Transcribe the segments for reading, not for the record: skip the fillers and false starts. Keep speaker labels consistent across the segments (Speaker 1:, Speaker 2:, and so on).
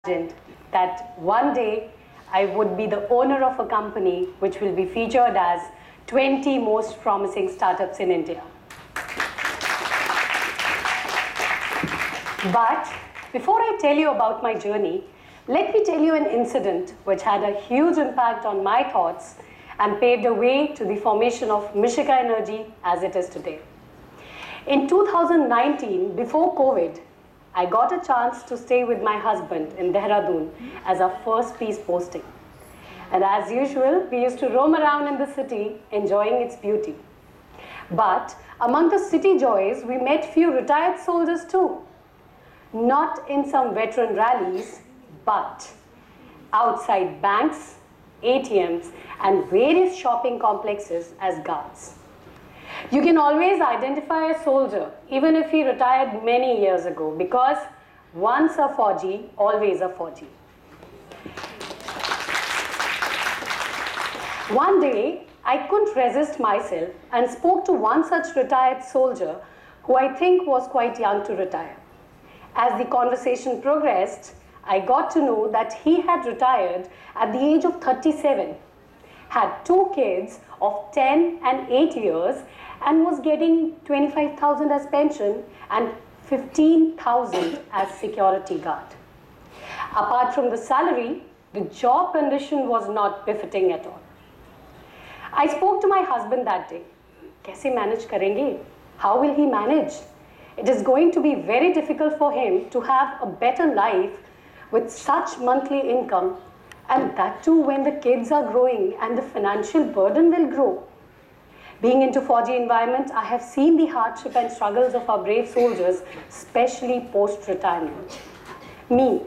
Speaker 1: imagined that one day I would be the owner of a company which will be featured as 20 most promising startups in India. But before I tell you about my journey, let me tell you an incident which had a huge impact on my thoughts and paved a way to the formation of Mishika Energy as it is today. In 2019, before COVID, I got a chance to stay with my husband in Dehradun as our first peace posting. And as usual, we used to roam around in the city, enjoying its beauty. But among the city joys, we met few retired soldiers too. Not in some veteran rallies, but outside banks, ATMs, and various shopping complexes as guards. You can always identify a soldier, even if he retired many years ago, because once a Fauji, always a Fauji. One day, I couldn't resist myself and spoke to one such retired soldier who I think was quite young to retire. As the conversation progressed, I got to know that he had retired at the age of 37, had two kids of 10 and 8 years, and was getting 25,000 as pension and 15,000 as security guard. Apart from the salary, the job condition was not befitting at all. I spoke to my husband that day. Kaise manage karenge? How will he manage? It is going to be very difficult for him to have a better life with such monthly income, and that too when the kids are growing and the financial burden will grow. Being into Fauji environment, I have seen the hardship and struggles of our brave soldiers, especially post-retirement. Me,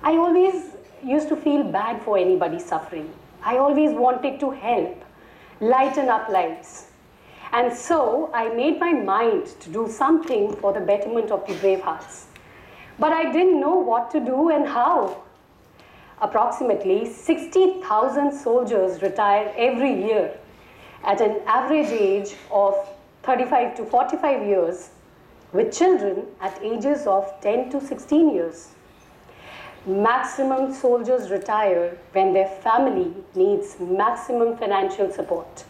Speaker 1: I always used to feel bad for anybody suffering. I always wanted to help, lighten up lives. And so I made my mind to do something for the betterment of the brave hearts. But I didn't know what to do and how. Approximately 60,000 soldiers retire every year at an average age of 35 to 45 years, with children at ages of 10 to 16 years. Maximum soldiers retire when their family needs maximum financial support.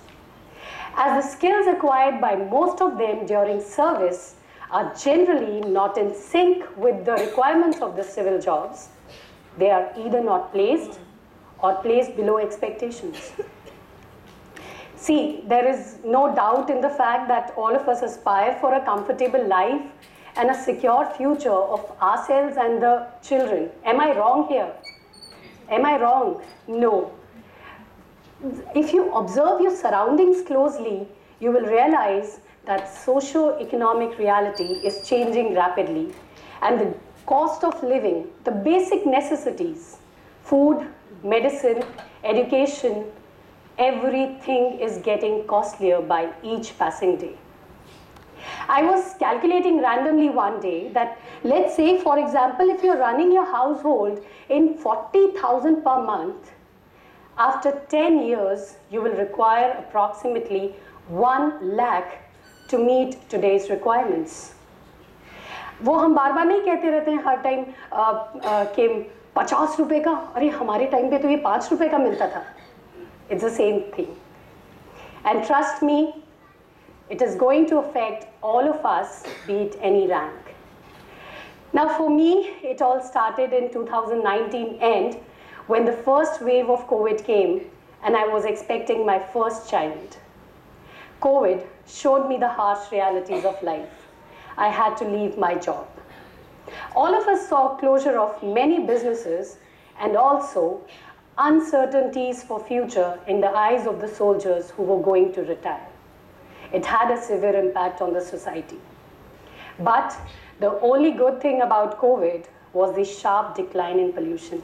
Speaker 1: As the skills acquired by most of them during service are generally not in sync with the requirements of the civil jobs, they are either not placed or placed below expectations. See, there is no doubt in the fact that all of us aspire for a comfortable life and a secure future of ourselves and the children. Am I wrong here? Am I wrong? No. If you observe your surroundings closely, you will realize that socio-economic reality is changing rapidly, and the cost of living, the basic necessities, food, medicine, education, everything is getting costlier by each passing day. I was calculating randomly one day that, let's say, for example, if you're running your household in 40,000 per month, after 10 years, you will require approximately 1 lakh to meet today's requirements. वो हम बार बार नहीं कहते रहते हैं हर time कि 50 रुपए का, अरे हमारे टाइम पे तो ये 5 रुपए का मिलता था. It's the same thing. And trust me, it is going to affect all of us, be it any rank. Now for me, it all started in 2019 end, when the first wave of COVID came and I was expecting my first child. COVID showed me the harsh realities of life. I had to leave my job. All of us saw closure of many businesses and also uncertainties for future in the eyes of the soldiers who were going to retire. It had a severe impact on the society. But the only good thing about COVID was the sharp decline in pollution.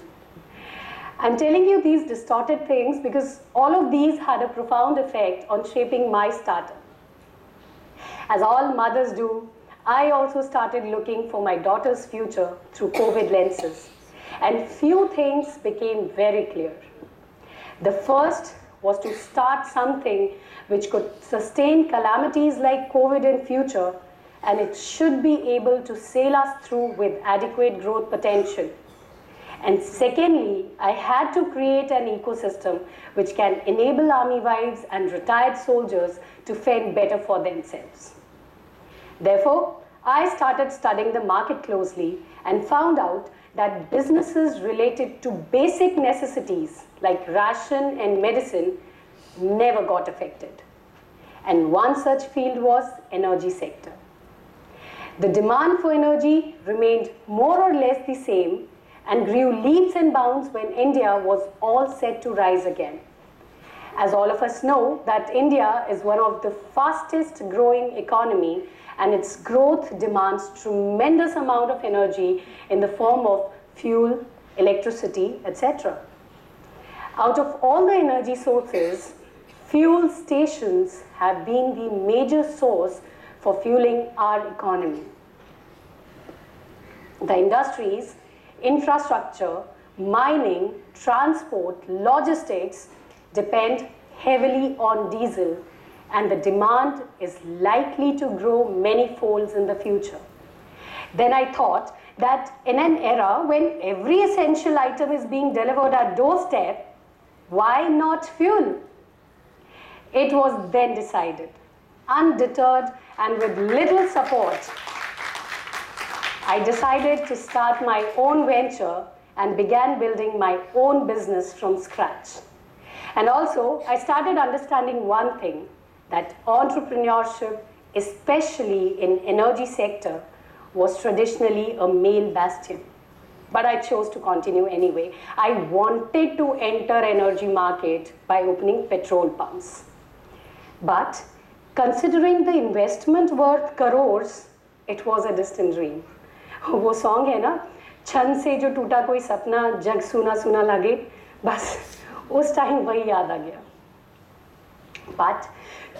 Speaker 1: I'm telling you these distorted things because all of these had a profound effect on shaping my startup. As all mothers do, I also started looking for my daughter's future through COVID lenses. And few things became very clear. The first was to start something which could sustain calamities like COVID in future and it should be able to sail us through with adequate growth potential. And secondly, I had to create an ecosystem which can enable army wives and retired soldiers to fend better for themselves. Therefore, I started studying the market closely and found out that businesses related to basic necessities like ration and medicine never got affected. And one such field was energy sector. The demand for energy remained more or less the same and grew leaps and bounds when India was all set to rise again. As all of us know, that India is one of the fastest growing economy, and its growth demands tremendous amount of energy in the form of fuel, electricity, etc. Out of all the energy sources, fuel stations have been the major source for fueling our economy. The industries, infrastructure, mining, transport, logistics depend heavily on diesel, and the demand is likely to grow many folds in the future. Then I thought that in an era when every essential item is being delivered at doorstep, why not fuel? It was then decided, undeterred and with little support, I decided to start my own venture and began building my own business from scratch. And also, I started understanding one thing, that entrepreneurship, especially in energy sector, was traditionally a male bastion. But I chose to continue anyway. I wanted to enter energy market by opening petrol pumps. But considering the investment worth crores, it was a distant dream. वो song है ना, छन से जो टूटा कोई सपना जग सुना सुना लगे, बस उस टाइम वही याद आ गया. But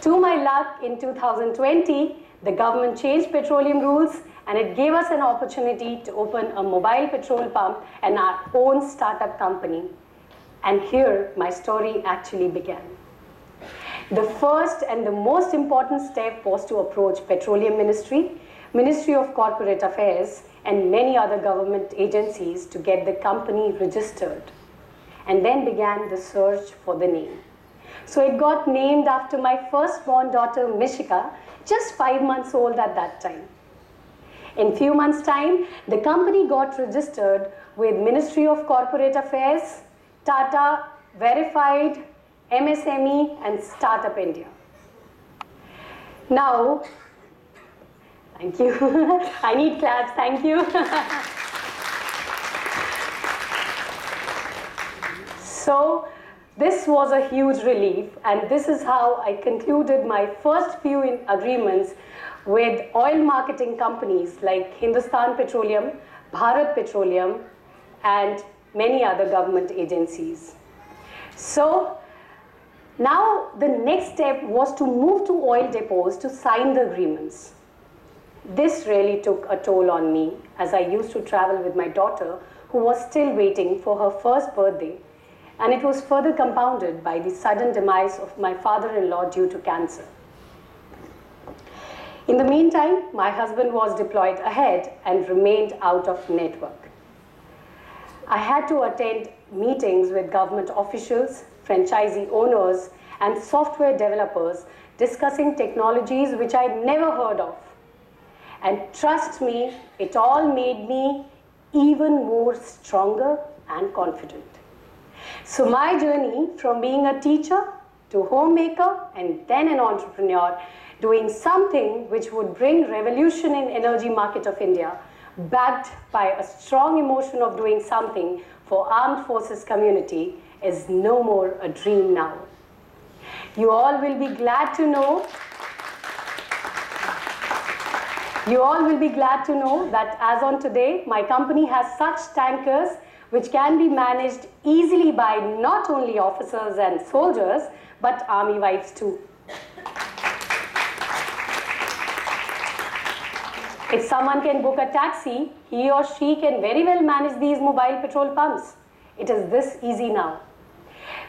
Speaker 1: to my luck, in 2020, the government changed petroleum rules and it gave us an opportunity to open a mobile petrol pump and our own startup company. And here my story actually began. The first and the most important step was to approach Petroleum Ministry, Ministry of Corporate Affairs, and many other government agencies to get the company registered. And then began the search for the name. So it got named after my firstborn daughter, Mishika, just 5 months old at that time. In few months' time, the company got registered with Ministry of Corporate Affairs, Tata, Verified, MSME, and Startup India. Now, thank you. I need claps, thank you. So, this was a huge relief, and this is how I concluded my first few agreements with oil marketing companies like Hindustan Petroleum, Bharat Petroleum, and many other government agencies. So, now the next step was to move to oil depots to sign the agreements. This really took a toll on me, as I used to travel with my daughter, who was still waiting for her first birthday, and it was further compounded by the sudden demise of my father-in-law due to cancer. In the meantime, my husband was deployed ahead and remained out of network. I had to attend meetings with government officials, franchisee owners, and software developers discussing technologies which I'd never heard of. And trust me, it all made me even more stronger and confident. So my journey from being a teacher to homemaker and then an entrepreneur, doing something which would bring revolution in energy market of India, backed by a strong emotion of doing something for armed forces community, is no more a dream now. You all will be glad to know that as on today, my company has such tankers which can be managed easily by not only officers and soldiers, but army wives too. If someone can book a taxi, he or she can very well manage these mobile petrol pumps. It is this easy now.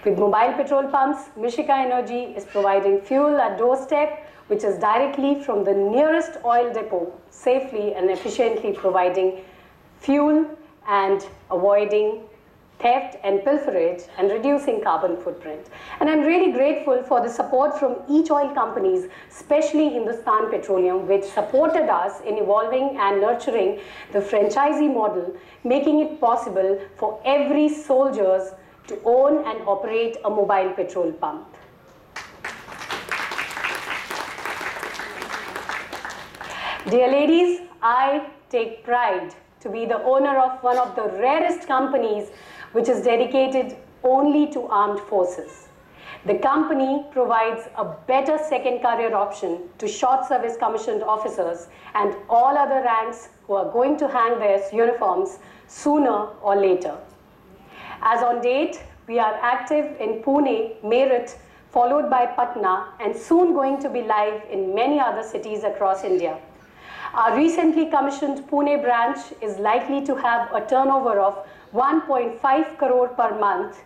Speaker 1: With mobile petrol pumps, Mishika Energy is providing fuel at doorstep which is directly from the nearest oil depot, safely and efficiently providing fuel and avoiding theft and pilferage and reducing carbon footprint. And I'm really grateful for the support from each oil companies, especially Hindustan Petroleum, which supported us in evolving and nurturing the franchisee model, making it possible for every soldier to own and operate a mobile petrol pump. Dear ladies, I take pride to be the owner of one of the rarest companies which is dedicated only to armed forces. The company provides a better second career option to short service commissioned officers and all other ranks who are going to hang their uniforms sooner or later. As on date, we are active in Pune, Meerut, followed by Patna, and soon going to be live in many other cities across India. Our recently commissioned Pune branch is likely to have a turnover of 1.5 crore per month,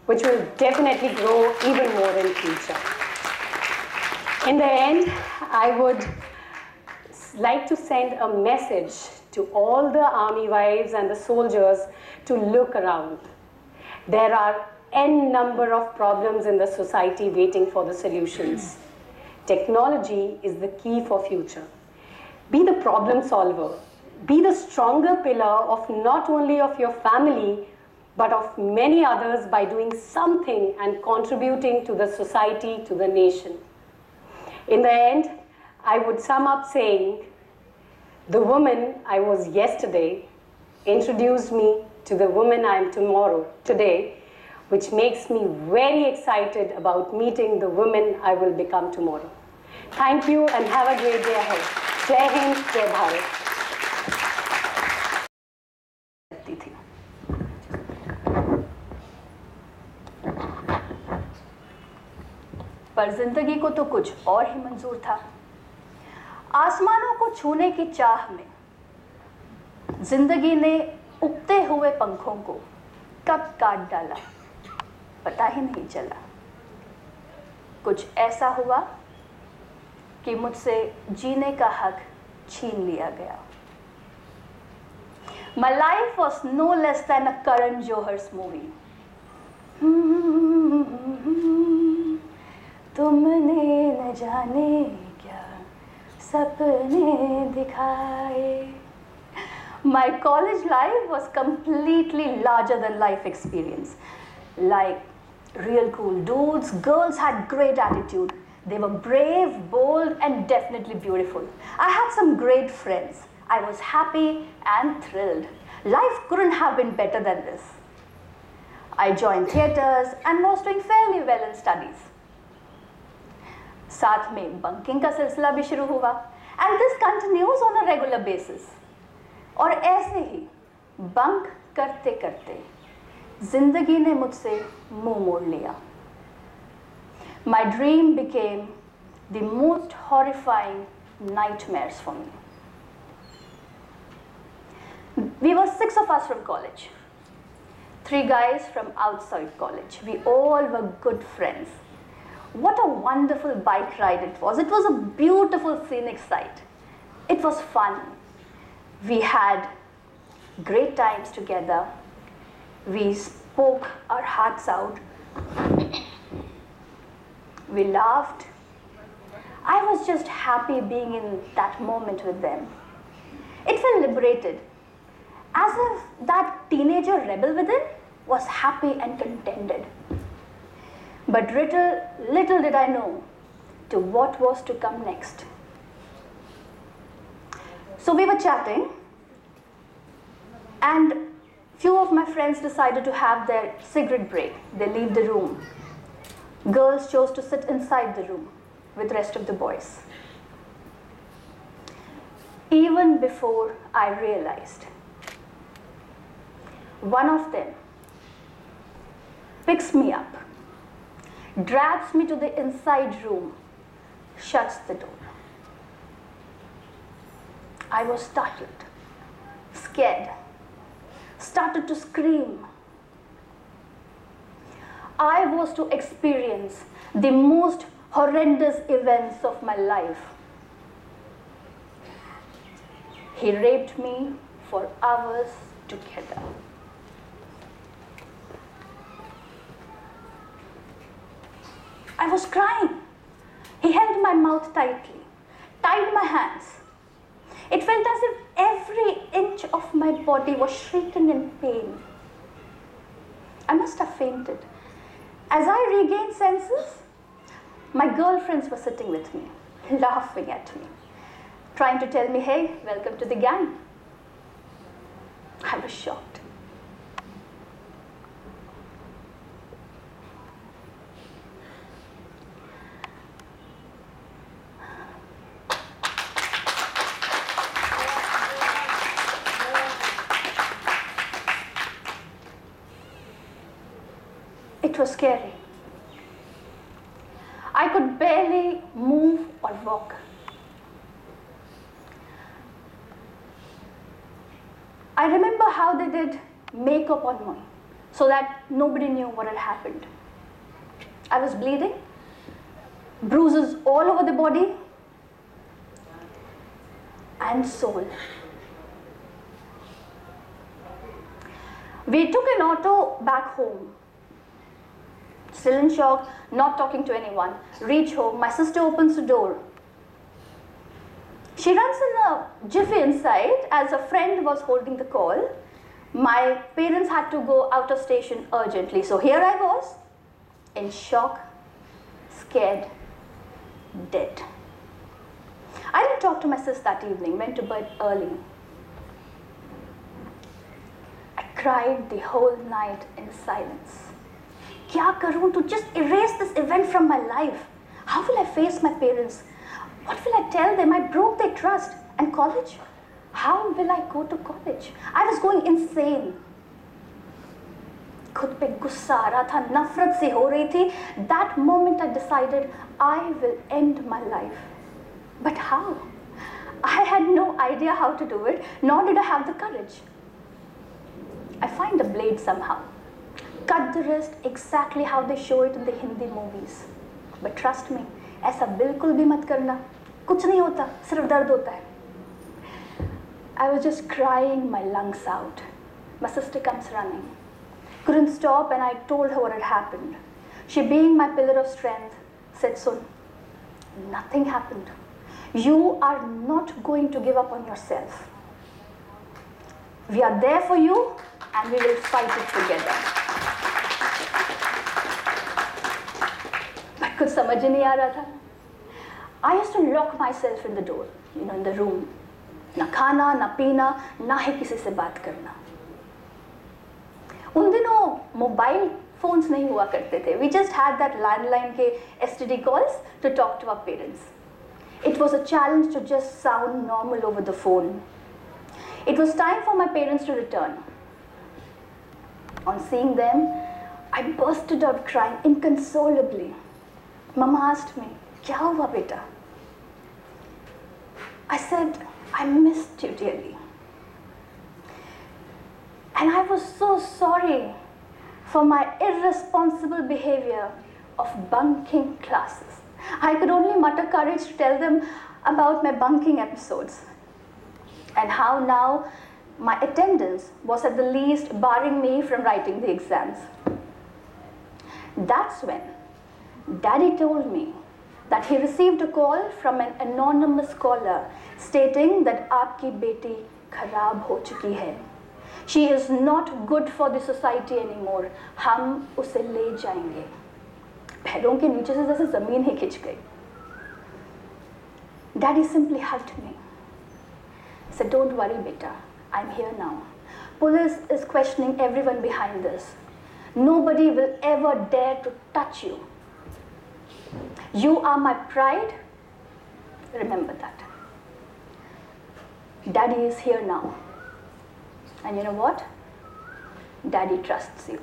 Speaker 1: which will definitely grow even more in future. In the end, I would like to send a message to all the army wives and the soldiers to look around. There are n number of problems in the society waiting for the solutions. Technology is the key for future. Be the problem solver. Be the stronger pillar of not only of your family, but of many others by doing something and contributing to the society, to the nation. In the end, I would sum up saying, the woman I was yesterday introduced me to the woman I am today, which makes me very excited about meeting the woman I will become tomorrow. Thank you and have a great day ahead. Jai Hind, Jai Bharat.
Speaker 2: पर जिंदगी को तो कुछ और ही मंजूर था। आसमानों को छूने की चाह में जिंदगी ने उगते हुए पंखों को कब काट डाला पता ही नहीं चला। कुछ ऐसा हुआ कि मुझसे जीने का हक छीन लिया गया। My life was no less than a Karan Johar's movie. तुमने न जाने क्या सपने दिखाए। My college life was completely larger than life experience. Like real cool dudes, girls had great attitude. They were brave, bold, and definitely beautiful. I had some great friends. I was happy and thrilled. Life couldn't have been better than this. I joined theatres and was doing fairly well in studies. साथ में bunking का सिलसिला भी शुरू हुआ and this continues on a regular basis. और ऐसे ही bunk करते करते जिंदगी ने मुझसे मुंह मोड़ लिया. My dream became the most horrifying nightmares for me. We were 6 of us from college. 3 guys from outside college. We all were good friends. What a wonderful bike ride it was. It was a beautiful scenic sight. It was fun. We had great times together. We spoke our hearts out. We laughed. I was just happy being in that moment with them. It felt liberated, as if that teenager rebel within was happy and contented. But little did I know to what was to come next. So we were chatting, and few of my friends decided to have their cigarette break. They leave the room. Girls chose to sit inside the room with the rest of the boys. Even before I realized, one of them picks me up, drags me to the inside room, shuts the door. I was startled, scared, started to scream. I was to experience the most horrendous events of my life. He raped me for hours together. I was crying. He held my mouth tightly, tied my hands. It felt as if every inch of my body was shrieking in pain. I must have fainted. As I regained senses, my girlfriends were sitting with me, laughing at me, trying to tell me, hey, welcome to the gang. I was shocked. It was scary. I could barely move or walk. I remember how they did makeup on me so that nobody knew what had happened. I was bleeding, bruises all over the body and soul. We took an auto back home. Still in shock, not talking to anyone. Reach home, my sister opens the door. She runs in a jiffy inside as a friend was holding the call. My parents had to go out of station urgently. So here I was, in shock, scared, dead. I didn't talk to my sis that evening, went to bed early. I cried the whole night in silence. Kya karun to just erase this event from my life? How will I face my parents? What will I tell them? I broke their trust. And college? How will I go to college? I was going insane. खुद पे गुस्सा आ रहा था, नफरत सी हो रही थी. That moment I decided I will end my life. But how? I had no idea how to do it, nor did I have the courage. I find a blade somehow. Cut the wrist exactly how they show it in the Hindi movies. But trust me, ऐसा बिल्कुल भी मत करना. कुछ नहीं होता, सिर्फ दर्द होता है. I was just crying my lungs out. My sister comes running. Couldn't stop and I told her what had happened. She, being my pillar of strength, said, Sun, nothing happened. You are not going to give up on yourself. We are there for you and we will fight it together. But कुछ समझ ही नहीं आ रहा था. I used to lock myself in the door, in the room. ना खाना, ना पीना, ना ही किसी से बात करना. उन दिनों मोबाइल phones नहीं हुआ करते थे. We just had that landline के STD calls to talk to our parents. It was a challenge to just sound normal over the phone. It was time for my parents to return. On seeing them, I bursted out crying inconsolably. Mama asked me, क्या हुआ बेटा? I said, I missed you dearly. And I was so sorry for my irresponsible behavior of bunking classes. I could only mutter courage to tell them about my bunking episodes and how now my attendance was at the least barring me from writing the exams. That's when Daddy told me that he received a call from an anonymous caller stating that आपकी बेटी खराब हो चुकी है. She is not good for the society anymore. हम उसे ले जाएंगे. पैरों के नीचे से जैसे जमीन ही खिंच गई. Daddy simply hugged me. He said, don't worry, beta. I'm here now. Police is questioning everyone behind this. Nobody will ever dare to touch you. You are my pride. Remember that. Daddy is here now. And you know what? Daddy trusts you.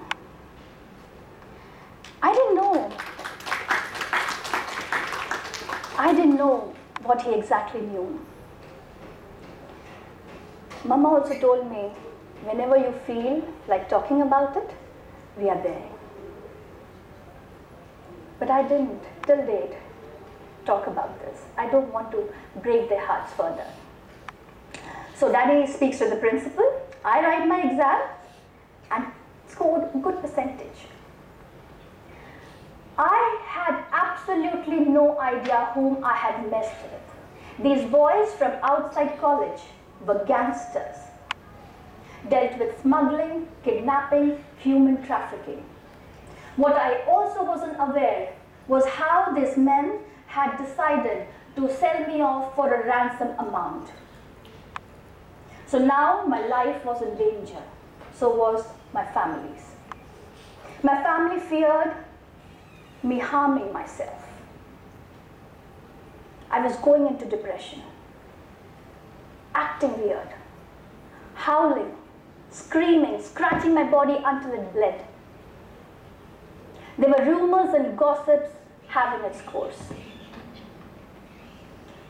Speaker 2: I didn't know what he exactly knew. Mama also told me, whenever you feel like talking about it, we are there. But I didn't, till date. talk about this. I don't want to break their hearts further. So Daddy speaks to the principal. I write my exam and scored a good percentage. I had absolutely no idea whom I had messed with. These boys from outside college were gangsters, dealt with smuggling, kidnapping, human trafficking. What I also wasn't aware was how these men had decided to sell me off for a ransom amount. So now my life was in danger, so was my family's. My family feared me harming myself. I was going into depression, acting weird, howling, screaming, scratching my body until it bled. There were rumors and gossips having its course.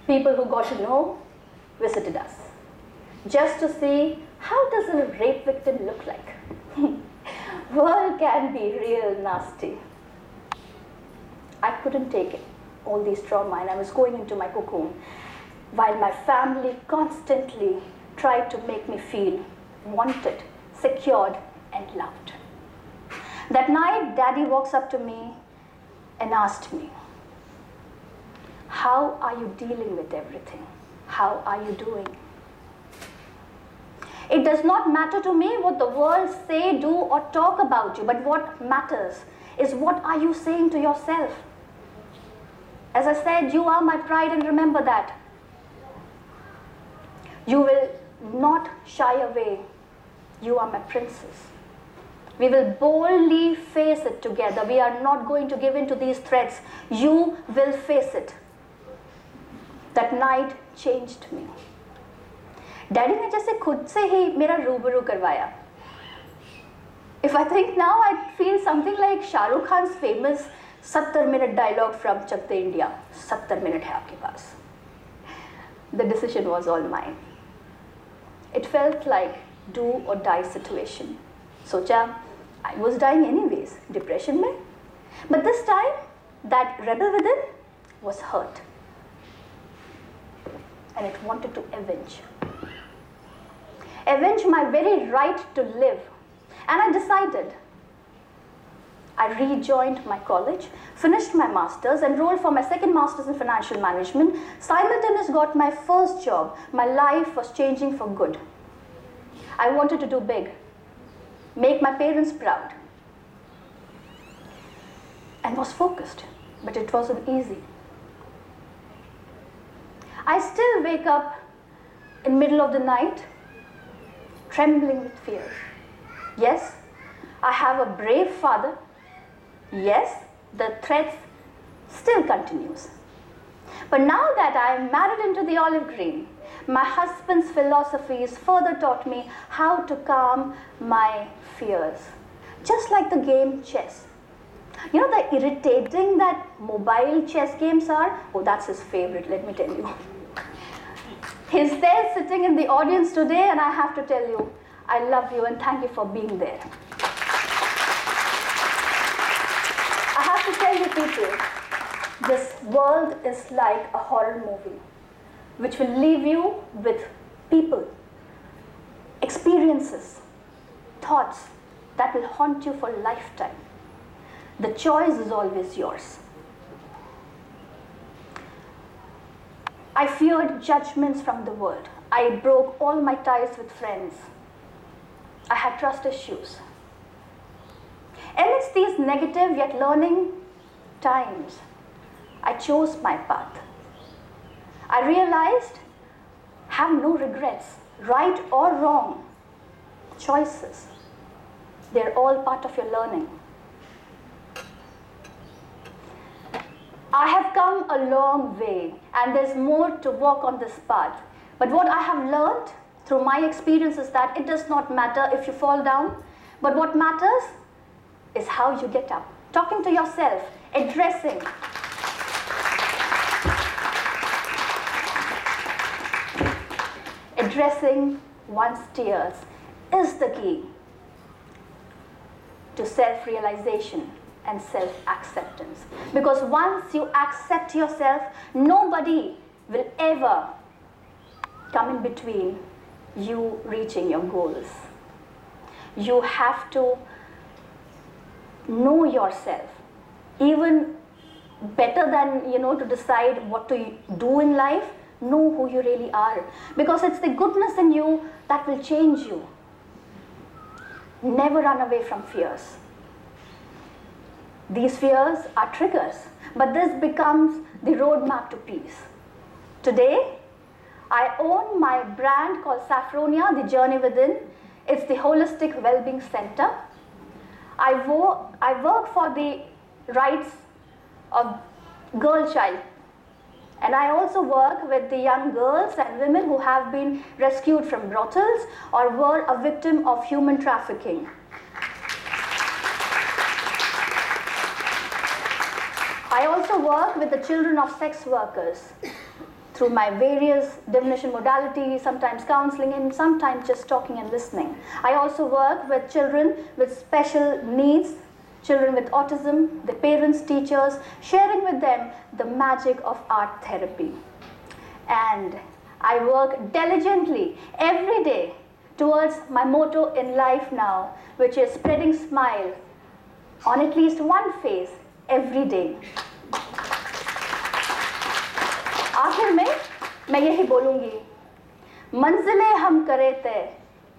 Speaker 2: People who got to know visited us, just to see how does a rape victim look like. World can be real nasty. I couldn't take it, all these trauma, and I was going into my cocoon, while my family constantly tried to make me feel wanted, secured, and loved. That night, Daddy walks up to me and asked me, "How are you dealing with everything? How are you doing?" It does not matter to me what the world say, do, or talk about you, but what matters is what are you saying to yourself. As I said, you are my pride, and remember that. You will not shy away. You are my princess. We will boldly face it together. We are not going to give in to these threats. You will face it. That night changed me. Daddy ने जैसे खुद से ही मेरा रूबरू करवाया. If I think now, I feel something like Shah Rukh Khan's famous 70-minute dialogue from Chak De India. 70 minute है आपके पास. The decision was all mine. It felt like do or die situation. सोचा, I was dying anyways, depression में. But this time, that rebel within was hurt. And it wanted to avenge. Avenge my very right to live. And I decided. I rejoined my college, finished my master's, enrolled for my second master's in financial management, simultaneously got my first job. My life was changing for good. I wanted to do big, make my parents proud, and was focused, but it wasn't easy. I still wake up in middle of the night, trembling with fear. Yes, I have a brave father. Yes, the threats still continues. But now that I am married into the olive green, my husband's philosophies further taught me how to calm my fears. Just like the game chess. You know the irritating that mobile chess games are? Oh, that's his favorite, let me tell you. He's there sitting in the audience today, and I have to tell you, I love you and thank you for being there. I have to tell you people, this world is like a horror movie, which will leave you with people, experiences, thoughts that will haunt you for a lifetime. The choice is always yours. I feared judgments from the world. I broke all my ties with friends. I had trust issues. Amidst these negative yet learning times, I chose my path. I realized, have no regrets, right or wrong, choices. They're all part of your learning. I have come a long way, and there's more to walk on this path. But what I have learned through my experience is that it does not matter if you fall down, but what matters is how you get up. Talking to yourself, addressing one's tears is the key to self-realization and self-acceptance. Because once you accept yourself, nobody will ever come in between you reaching your goals. You have to know yourself, even better than to decide what to do in life. Know who you really are, because it's the goodness in you that will change you. Never run away from fears. These fears are triggers, but this becomes the roadmap to peace. Today, I own my brand called Saffronia, The Journey Within. It's the holistic well-being center. I work for the rights of girl child. And I also work with the young girls and women who have been rescued from brothels or were a victim of human trafficking. I also work with the children of sex workers through my various divination modalities, sometimes counseling and sometimes just talking and listening. I also work with children with special needs, children with autism, the parents, teachers, sharing with them the magic of art therapy. And I work diligently every day towards my motto in life now, which is spreading smile on at least one face every day. आखिर में मैं यही बोलूँगी, मंजिलें हम करे तय,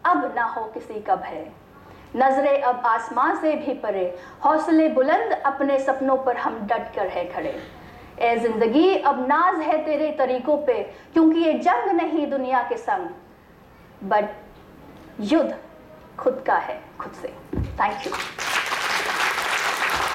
Speaker 2: अब ना हो किसी का भय, नजरें अब आसमां से भी परे, हौसले बुलंद अपने सपनों पर हम डट कर है खड़े। ए जिंदगी अब नाज है तेरे तरीकों पे, क्योंकि ये जंग नहीं दुनिया के संग, बट युद्ध खुद का है खुद से। Thank you.